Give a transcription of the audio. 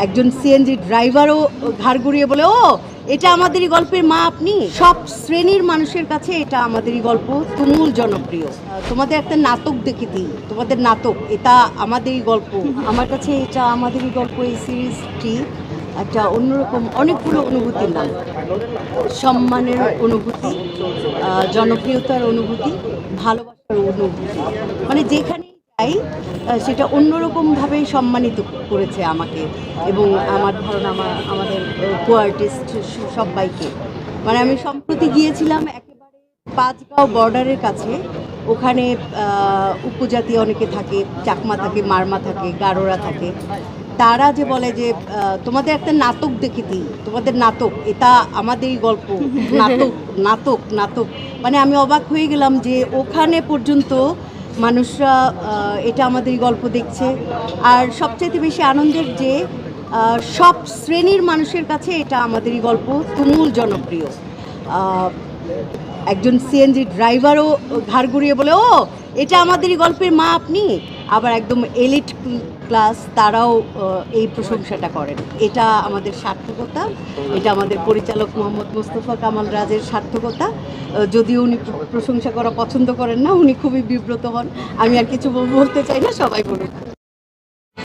একজন সিএনজি ড্রাইভারও ঘাড় ঘুরিয়ে বলে, ও এটা আমাদেরই গল্পের মা আপনি। সব শ্রেণীর মানুষের কাছে এটা আমাদেরই গল্প তুমুল জনপ্রিয়। তোমাদের একটা নাটক দেখেছি, তোমাদের নাটক এটা আমাদেরই গল্প। আমার কাছে এটা আমাদেরই গল্প এই সিরিজটি একটা অন্যরকম অনেকগুলো অনুভূতির নাম। সম্মানের অনুভূতি, জনপ্রিয়তার অনুভূতি, ভালোবাসার অনুভূতি, মানে যেখানে যাই সেটা অন্যরকমভাবে সম্মানিত করেছে আমাকে এবং আমার ধারণা আমাদের কো আর্টিস্ট সবাইকে। মানে আমি সম্প্রতি গিয়েছিলাম একেবারে পাঁচগাঁও বর্ডারের কাছে। ওখানে উপজাতি অনেকে থাকে, চাকমা থাকে, মারমা থাকে, গারোরা থাকে। তারা যে বলে যে তোমাদের একটা নাটক দেখেছি, তোমাদের নাটক এটা আমাদেরই গল্প। নাটক নাটক নাটক, মানে আমি অবাক হয়ে গেলাম যে ওখানে পর্যন্ত মানুষরা এটা আমাদেরই গল্প দেখছে। আর সবচাইতে বেশি আনন্দের যে সব শ্রেণীর মানুষের কাছে এটা আমাদেরই গল্প তুমুল জনপ্রিয়। একজন সিএনজি ড্রাইভারও ঘাড় ঘুরিয়ে বলে, ও এটা আমাদেরই গল্পের মা আপনি। আবার একদম এলিট ক্লাস তারাও এই প্রশংসাটা করেন। এটা আমাদের সার্থকতা, এটা আমাদের পরিচালক মোহাম্মদ মোস্তফা কামাল রাজের সার্থকতা। যদিও উনি প্রশংসা করা পছন্দ করেন না, উনি খুবই বিব্রত হন। আমি আর কিছু বলতে চাই না, সবাই বলুন।